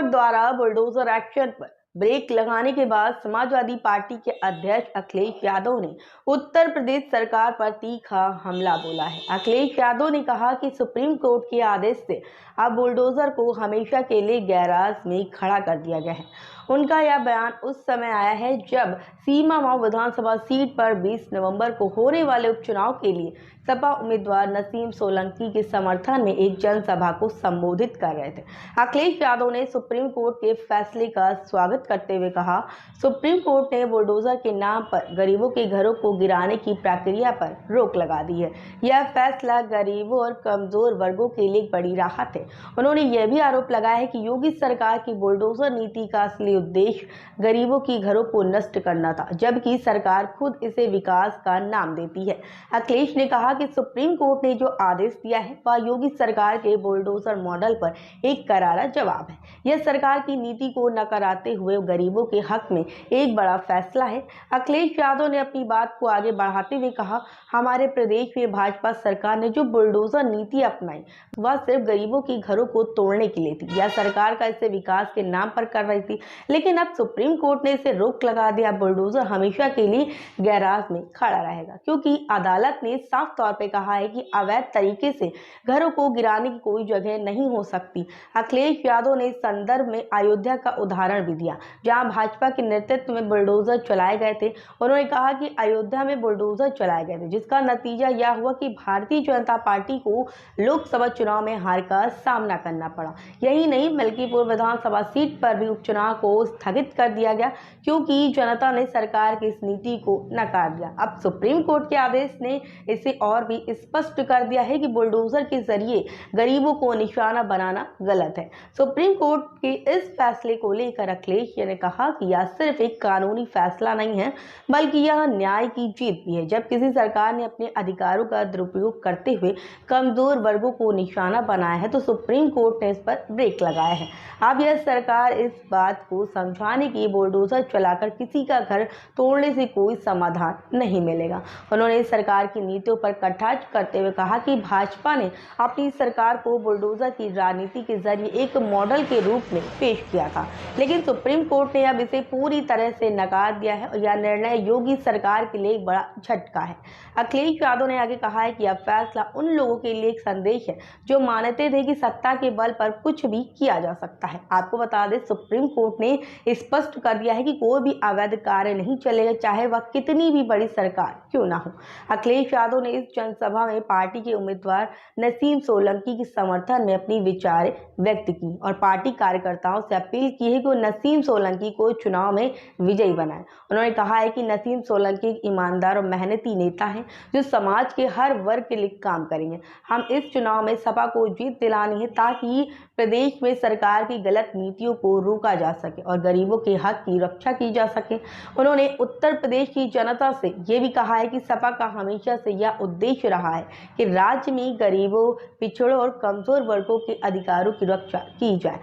Court द्वारा bulldozer action पर break लगाने के बाद समाजवादी पार्टी के अध्यक्ष अखिलेश यादव ने उत्तर प्रदेश सरकार पर तीखा हमला बोला है। अखिलेश यादव ने कहा कि सुप्रीम कोर्ट के आदेश से अब बुलडोजर को हमेशा के लिए गैराज में खड़ा कर दिया गया है। उनका यह बयान उस समय आया है जब सीमामऊ विधानसभा सीट पर 20 नवंबर को होने वाले उपचुनाव के लिए सपा उम्मीदवार नसीम सोलंकी के समर्थन में एक जनसभा को संबोधित कर रहे थे। अखिलेश यादव ने सुप्रीम कोर्ट के फैसले का स्वागत करते हुए कहा, सुप्रीम कोर्ट ने बुलडोजर के नाम पर गरीबों के घरों को गिराने की प्रक्रिया पर रोक लगा दी है। यह फैसला गरीबों और कमजोर वर्गों के लिए बड़ी राहत है। उन्होंने यह भी आरोप लगाया है कि योगी सरकार की बुलडोजर नीति का असली उद्देश्य गरीबों की घरों को नष्ट करना था, जबकि सरकार खुद इसे विकास का नाम देती है। अखिलेश ने कहा कि सुप्रीम कोर्ट ने जो आदेश दिया है वह योगी सरकार के बुलडोजर मॉडल पर एक करारा जवाब है। यह सरकार की नीति को नकाराते हुए गरीबों के हक में एक बड़ा फैसला है। अखिलेश यादव ने अपनी बात को आगे बढ़ाते हुए कहा, हमारे प्रदेश में भाजपा सरकार ने जो बुलडोजर नीति अपनाई वह सिर्फ गरीबों के घरों को तोड़ने के लिए थी। यह सरकार का इसे विकास के नाम पर कर रही थी, लेकिन अब सुप्रीम कोर्ट ने इसे रोक लगा दिया। बुलडोजर हमेशा के लिए गैराज में खड़ा रहेगा, क्योंकि अदालत ने साफ तौर पे कहा है कि अवैध तरीके से घरों को गिराने की कोई जगह नहीं हो सकती। अखिलेश यादव ने इस संदर्भ में अयोध्या का उदाहरण भी दिया, जहां भाजपा के नेतृत्व में बुलडोजर चलाए गए थे। उन्होंने कहा कि अयोध्या में बुलडोजर चलाए गए थे, जिसका नतीजा यह हुआ कि भारतीय जनता पार्टी को लोकसभा चुनाव में हार का सामना करना पड़ा। यही नहीं, मलकीपुर विधानसभा सीट पर भी उपचुनाव को स्थगित कर दिया गया, क्योंकि जनता ने सरकार की इस नीति को नकार दिया। अब सुप्रीम कोर्ट के आदेश ने इसे और भी स्पष्ट कर दिया है कि बुलडोजर के जरिए गरीबों को निशाना बनाना गलत है। सुप्रीम कोर्ट के इस फैसले को लेकर अखिलेश ने कहा कि यह सिर्फ एक कानूनी फैसला नहीं है, बल्कि यह न्याय की जीत भी है। जब किसी सरकार ने अपने अधिकारों का दुरुपयोग करते हुए कमजोर वर्गों को निशाना बनाया है तो सुप्रीम कोर्ट ने इस पर ब्रेक लगाया है। अब यह सरकार इस बात को समझाने की बुलडोजर चलाकर किसी का घर तोड़ने से कोई समाधान नहीं मिलेगा। उन्होंने सरकार की नीतियों पर कटाक्ष करते हुए कहा कि भाजपा ने अपनी सरकार को बुलडोजर की राजनीति के जरिए एक मॉडल के रूप में पेश किया था, लेकिन सुप्रीम कोर्ट ने अब इसे पूरी तरह से नकार दिया है और यह निर्णय योगी सरकार के लिए एक बड़ा झटका है। अखिलेश यादव ने आगे कहा है कि यह फैसला उन लोगों के लिए एक संदेश है जो मानते थे कि सत्ता के बल पर कुछ भी किया जा सकता है। आपको बता दें, सुप्रीम कोर्ट ने स्पष्ट कर दिया है कि कोई भी अवैध कार्य नहीं चलेगा, चाहे वह कितनी भी बड़ी सरकार क्यों ना हो। अखिलेश यादव ने इस जनसभा में पार्टी के उम्मीदवार नसीम सोलंकी के समर्थन में अपनी विचारें व्यक्त की और पार्टी कार्यकर्ताओं से अपील की है कि वो नसीम सोलंकी को चुनाव में विजयी बनाए। उन्होंने कहा है कि नसीम सोलंकी एक ईमानदार और मेहनती नेता है जो समाज के हर वर्ग के लिए काम करेंगे। हम इस चुनाव में सपा को जीत दिलानी है ताकि प्रदेश में सरकार की गलत नीतियों को रोका जा सके और गरीबों के हक की रक्षा की जा सके। उन्होंने उत्तर प्रदेश की जनता से ये भी कहा है कि सपा का हमेशा से यह उद्देश्य रहा है कि राज्य में गरीबों, पिछड़ों और कमजोर वर्गों के अधिकारों की रक्षा की जाए।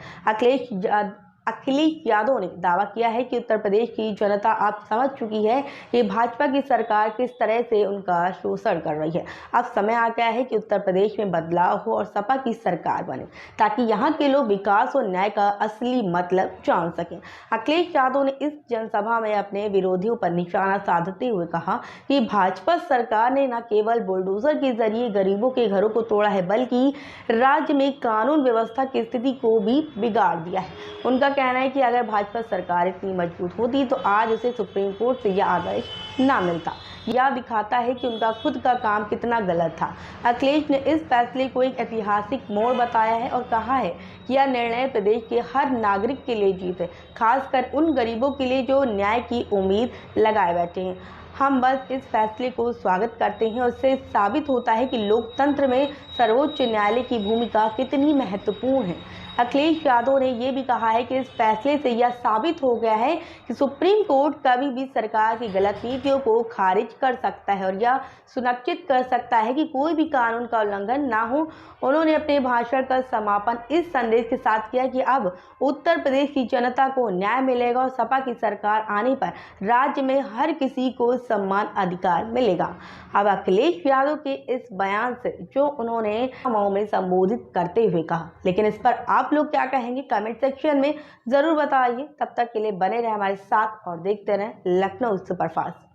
अखिलेश यादव ने दावा किया है कि उत्तर प्रदेश की जनता अब समझ चुकी है कि भाजपा की सरकार किस तरह से उनका शोषण कर रही है। अब समय आ गया है कि उत्तर प्रदेश में बदलाव हो और सपा की सरकार बने, ताकि यहाँ के लोग विकास और न्याय का असली मतलब जान सकें। अखिलेश यादव ने इस जनसभा में अपने विरोधियों पर निशाना साधते हुए कहा कि भाजपा सरकार ने न केवल बुलडोजर के जरिए गरीबों के घरों को तोड़ा है, बल्कि राज्य में कानून व्यवस्था की स्थिति को भी बिगाड़ दिया है। उनका कहना है कि अगर भाजपा सरकार इतनी मजबूत होती तो आज उसे सुप्रीम कोर्ट से यह आदेश ना मिलता। यह दिखाता है कि उनका खुद का काम कितना गलत था। अखिलेश ने इस फैसले को एक ऐतिहासिक मोड़ बताया है और कहा है कि यह निर्णय प्रदेश के हर नागरिक के लिए जीत है, खासकर उन गरीबों के लिए जो न्याय की उम्मीद लगाए बैठे हैं। हम बस इस फैसले को स्वागत करते हैं और इससे साबित होता है कि लोकतंत्र में सर्वोच्च न्यायालय की भूमिका कितनी महत्वपूर्ण है। अखिलेश यादव ने यह भी कहा है कि इस फैसले से यह साबित हो गया है कि सुप्रीम कोर्ट कभी भी सरकार की गलत नीतियों को खारिज कर सकता है और यह सुनिश्चित कर सकता है कि कोई भी कानून का उल्लंघन ना हो। उन्होंने अपने भाषण का समापन इस संदेश के साथ किया कि अब उत्तर प्रदेश की जनता को न्याय मिलेगा और सपा की सरकार आने पर राज्य में हर किसी को समान अधिकार मिलेगा। अब अखिलेश यादव के इस बयान से जो उन्होंने मऊ में संबोधित करते हुए कहा, लेकिन इस पर आप आप लोग क्या कहेंगे कमेंट सेक्शन में जरूर बताइए। तब तक के लिए बने रहे हमारे साथ और देखते रहें लखनऊ सुपरफास्ट।